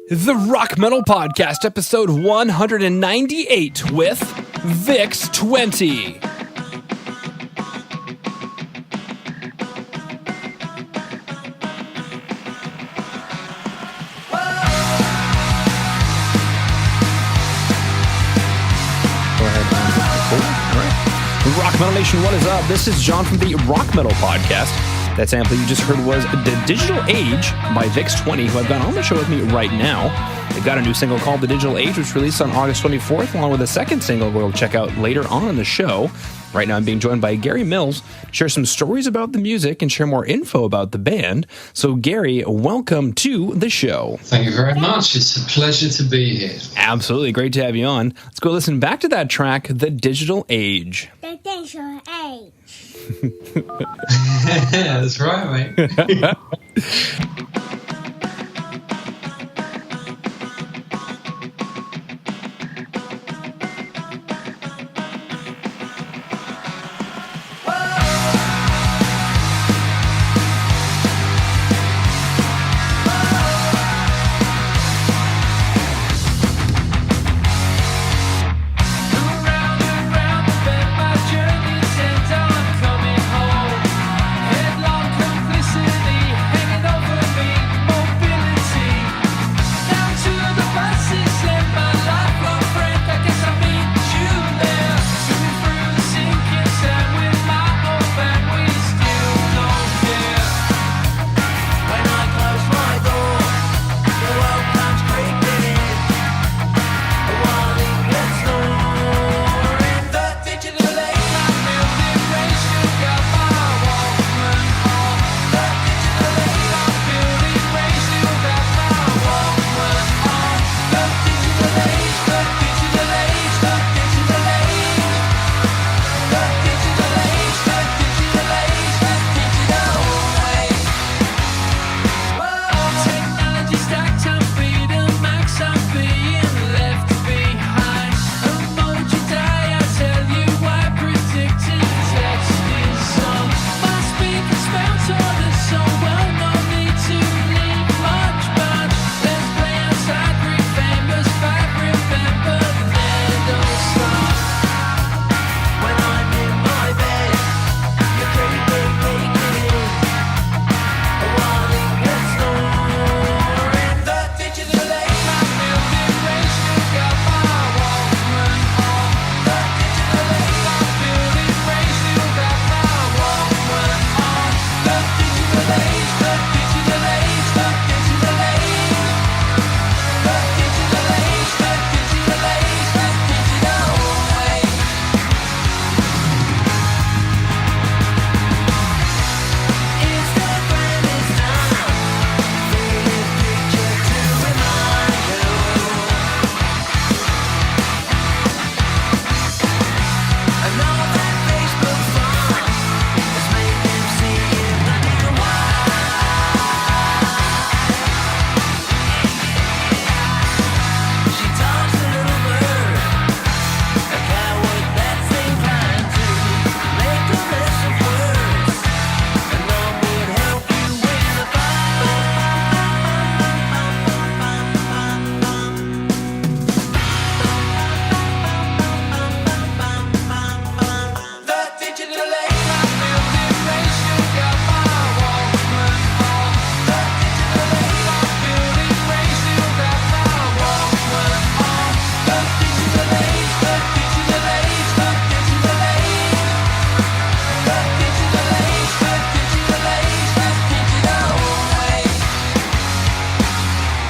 The Rock Metal Podcast, episode 198 with VIX 20. Rock Metal Nation, what is up? This is John from the Rock Metal Podcast. That sample you just heard was The Digital Age by VIX 20, who I've got on the show with me right now. They've got a new single called The Digital Age, which released on August 24th, along with a second single we'll check out later on in the show. Right now I'm being joined by Gary Mills to share some stories about the music and share more info about the band. So Gary, welcome to the show. Thank you very much. It's a pleasure to be here. Absolutely. Great to have you on. Let's go listen back to that track, The Digital Age. The Digital Age. Yeah, that's right, mate.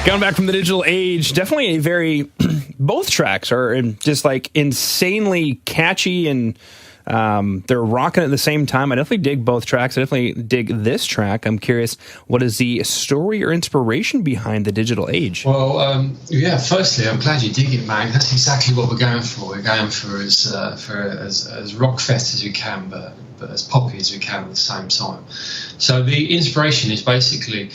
Coming back from The Digital Age, definitely a very, both tracks are just like insanely catchy and they're rocking at the same time. I definitely dig both tracks. I definitely dig this track. I'm curious, what is the story or inspiration behind The Digital Age? Well, yeah, firstly, I'm glad you dig it, man. That's exactly what we're going for. We're going for as rock fest as we can, but as poppy as we can at the same time. So the inspiration is basically,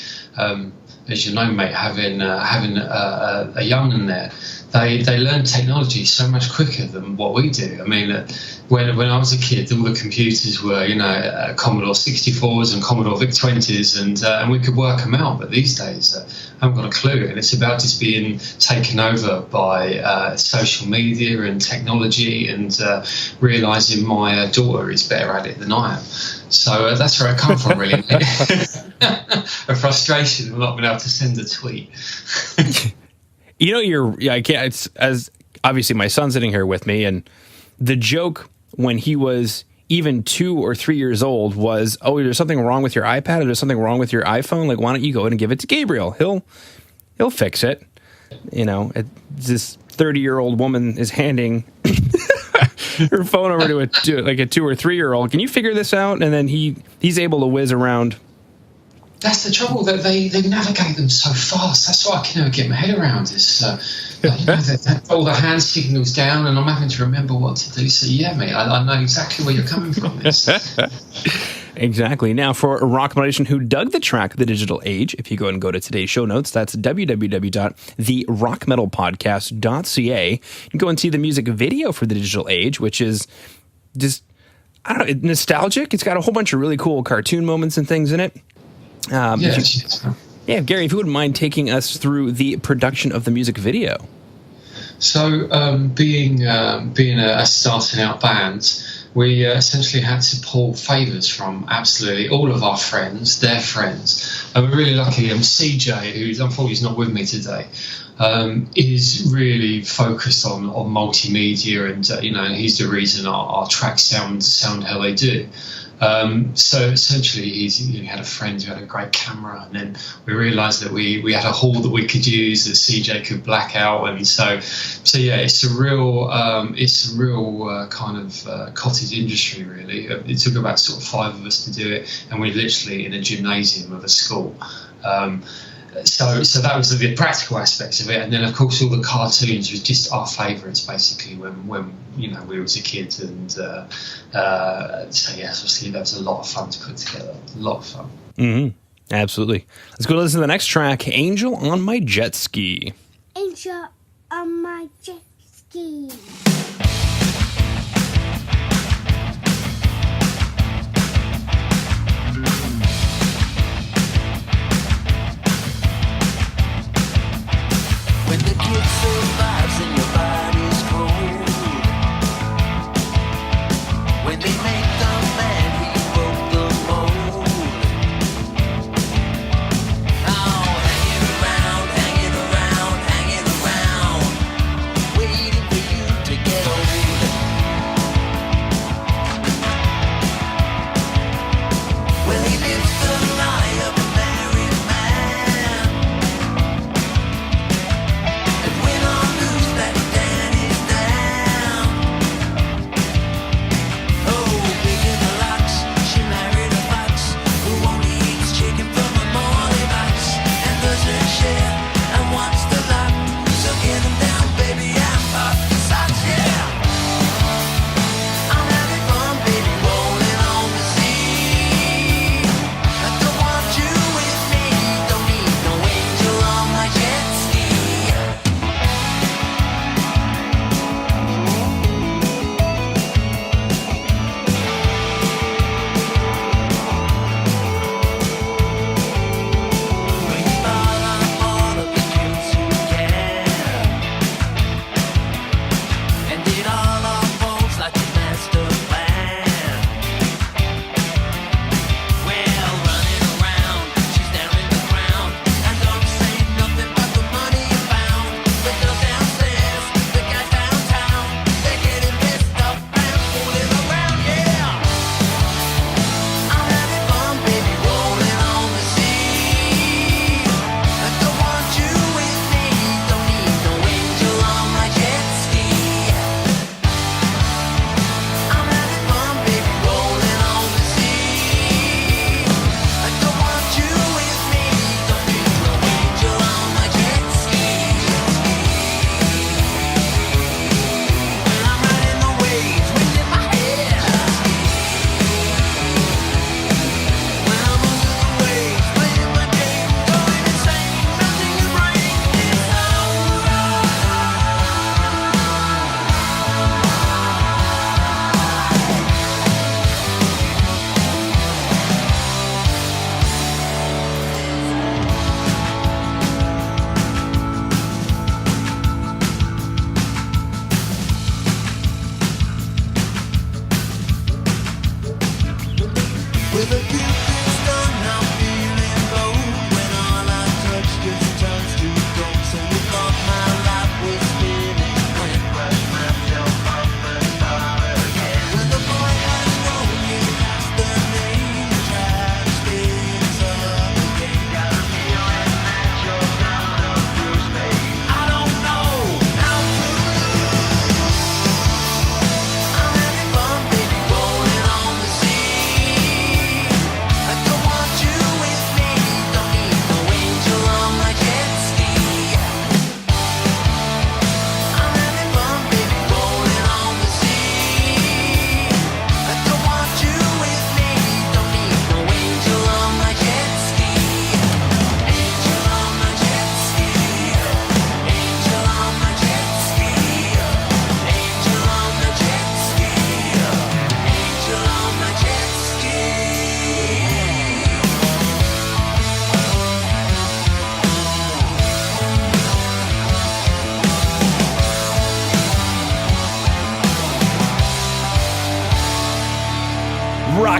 as you know, mate, having a young'un there they learn technology so much quicker than what we do. I mean, when I was a kid, all the computers were, Commodore 64s and Commodore VIC-20s, and we could work them out. But these days, I haven't got a clue, and it's about just being taken over by social media and technology, and realising my daughter is better at it than I am. So that's where I come from, really. A frustration of not being able to send a tweet. I can't. It's as obviously my son's sitting here with me, and the joke when he was even 2 or 3 years old was, "Oh, there's something wrong with your iPad, or there's something wrong with your iPhone. Like, why don't you go in and give it to Gabriel? He'll fix it." This 30-year-old woman is handing her phone over to a 2 or 3 year old. Can you figure this out? And then he's able to whiz around. That's the trouble, that they navigate them so fast. That's what I can never get my head around. Is all the hand signals down, and I'm having to remember what to do. So yeah, mate, I know exactly where you're coming from. Exactly. Now, for Rock Metal Nation who dug the track The Digital Age, if you go and go to today's show notes, that's www.therockmetalpodcast.ca. You can go and see the music video for The Digital Age, which is just, I don't know, nostalgic. It's got a whole bunch of really cool cartoon moments and things in it. Gary, if you wouldn't mind taking us through the production of the music video. So, being a starting out band, we essentially had to pull favours from absolutely all of our friends, their friends. And we're really lucky. CJ, who's unfortunately not with me today, is really focused on multimedia, and he's the reason our tracks sound how they do. So essentially, he had a friend who had a great camera, and then we realised that we had a hall that we could use that CJ could black out, and so yeah, it's a real kind of cottage industry, really. It took about sort of 5 of us to do it, and we're literally in a gymnasium of a school. So that was the practical aspects of it, and then of course all the cartoons were just our favourites basically when we was a kid, and so yeah, obviously that was a lot of fun to put together, a lot of fun. Mm-hmm. Absolutely. Let's go listen to the next track, "Angel on My Jet Ski." Angel on my jet ski. When the kid survives and your body's cold, when they make the man he broke the mold, oh, hanging around, waiting for you to get old.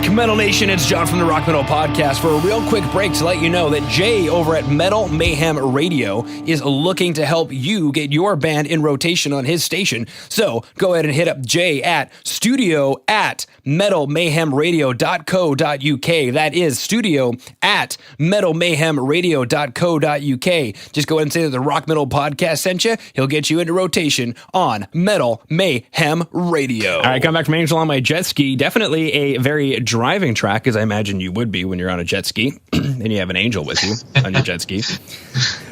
Rock Metal Nation, it's John from the Rock Metal Podcast for a real quick break to let you know that Jay over at Metal Mayhem Radio is looking to help you get your band in rotation on his station. So go ahead and hit up Jay at studio@metalmayhemradio.co.uk. That is studio@metalmayhemradio.co.uk. Just go ahead and say that the Rock Metal Podcast sent you. He'll get you into rotation on Metal Mayhem Radio. All right, come back from Angel on My Jet Ski. Definitely a very driving track, as I imagine you would be when you're on a jet ski and you have an angel with you on your jet ski.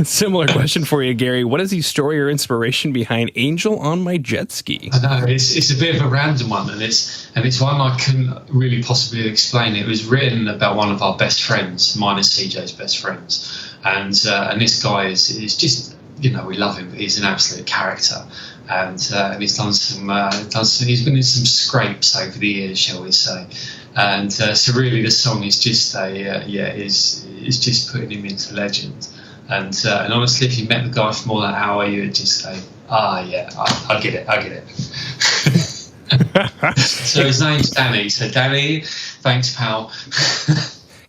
Similar question for you, Gary. What is the story or inspiration behind Angel on My Jet Ski? I know it's a bit of a random one, and it's one I couldn't really possibly explain. It was written about one of our best friends, mine and CJ's best friends, and this guy is just, we love him, but he's an absolute character. And he's done some. He's been in some scrapes over the years, shall we say? And so really, the song is just is just putting him into legend. And honestly, if you met the guy for more than an hour, you would just say, I get it. So his name's Danny. So Danny, thanks, pal.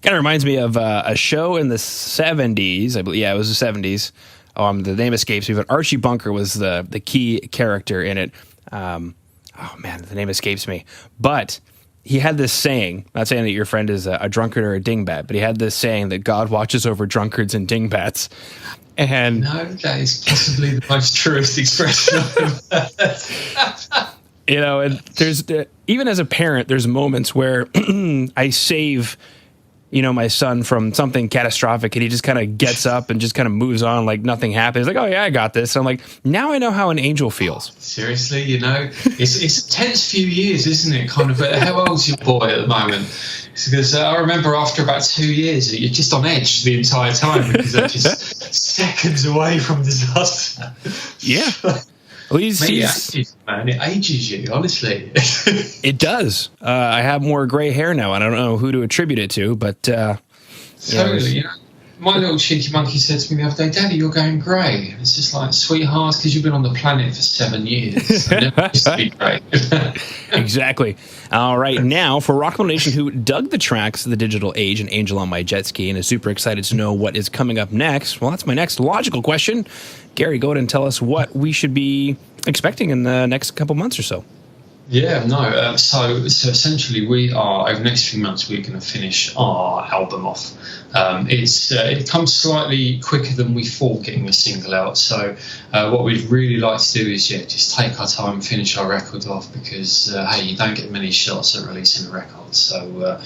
Kind of reminds me of a show in the 70s. I believe, yeah, it was the 70s. The name escapes me, but Archie Bunker was the key character in it. The name escapes me. But he had this saying, not saying that your friend is a drunkard or a dingbat, but he had this saying that God watches over drunkards and dingbats. And no, that is possibly the most truest expression of it. And there's, even as a parent, there's moments where I save my son from something catastrophic, and he just kind of gets up and just kind of moves on like nothing happened. He's like, oh yeah, I got this. And I'm like, now I know how an angel feels. Seriously, it's a tense few years, isn't it? Kind of. How old's your boy at the moment? Because I remember after about 2 years, you're just on edge the entire time because they're just seconds away from disaster. Yeah. Well, he's man, it ages you, honestly. It does. I have more gray hair now, and I don't know who to attribute it to, but totally. My little cheeky monkey said to me the other day, "Daddy, you're going grey." It's just like, sweetheart, because you've been on the planet for 7 years. So never used to be grey. Exactly. All right, now for Rock Metal Nation, who dug the tracks of the digital age and Angel on My Jet Ski and is super excited to know what is coming up next. Well, that's my next logical question. Gary, go ahead and tell us what we should be expecting in the next couple months or so. Yeah, no. So essentially, we are over the next few months. We're going to finish our album off. It comes slightly quicker than we thought getting a single out. So what we'd really like to do is just take our time and finish our record off because hey, you don't get many shots at releasing a record. So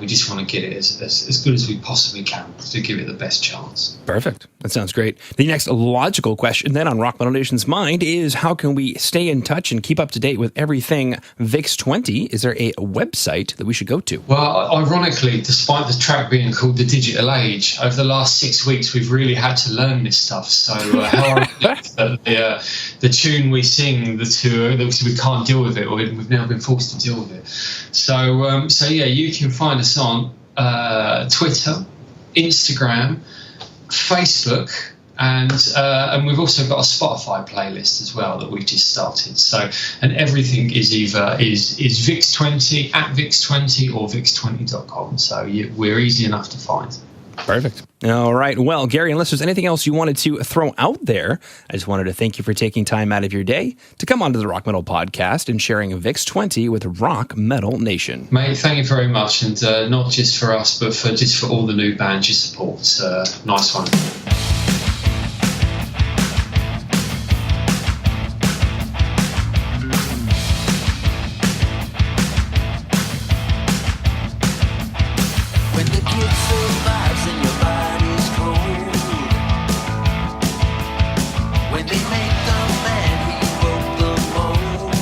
we just want to get it as good as we possibly can to give it the best chance. Perfect. That sounds great. The next logical question then on Rock Metal Nation's mind is, how can we stay in touch and keep up to date with everything VIX20? Is there a website that we should go to? Well, ironically, despite the track being called The Digital Age, over the last 6 weeks we've really had to learn this stuff. So the tune we sing, the two, we can't deal with it, or we've now been forced to deal with it. So you can find us on Twitter, Instagram, Facebook, and we've also got a Spotify playlist as well that we've just started. So, and everything is either is VIX20 at VIX20 or VIX20.com. So we're easy enough to find. Perfect. All right. Well, Gary, unless there's anything else you wanted to throw out there, I just wanted to thank you for taking time out of your day to come onto the Rock Metal Podcast and sharing VIX20 with Rock Metal Nation. Mate, thank you very much. And not just for us, but for all the new bands you support. Nice one. When the kid survives and your body's cold, when they make the man he broke the mold.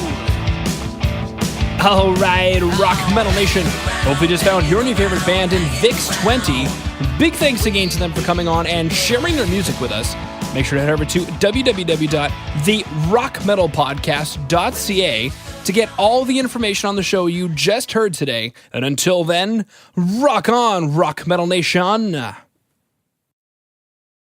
All right, Rock Metal Nation. Hopefully you just found your new favorite band in VIX20. Big thanks again to them for coming on and sharing their music with us. Make sure to head over to www.therockmetalpodcast.ca to get all the information on the show you just heard today. And until then, rock on, Rock Metal Nation.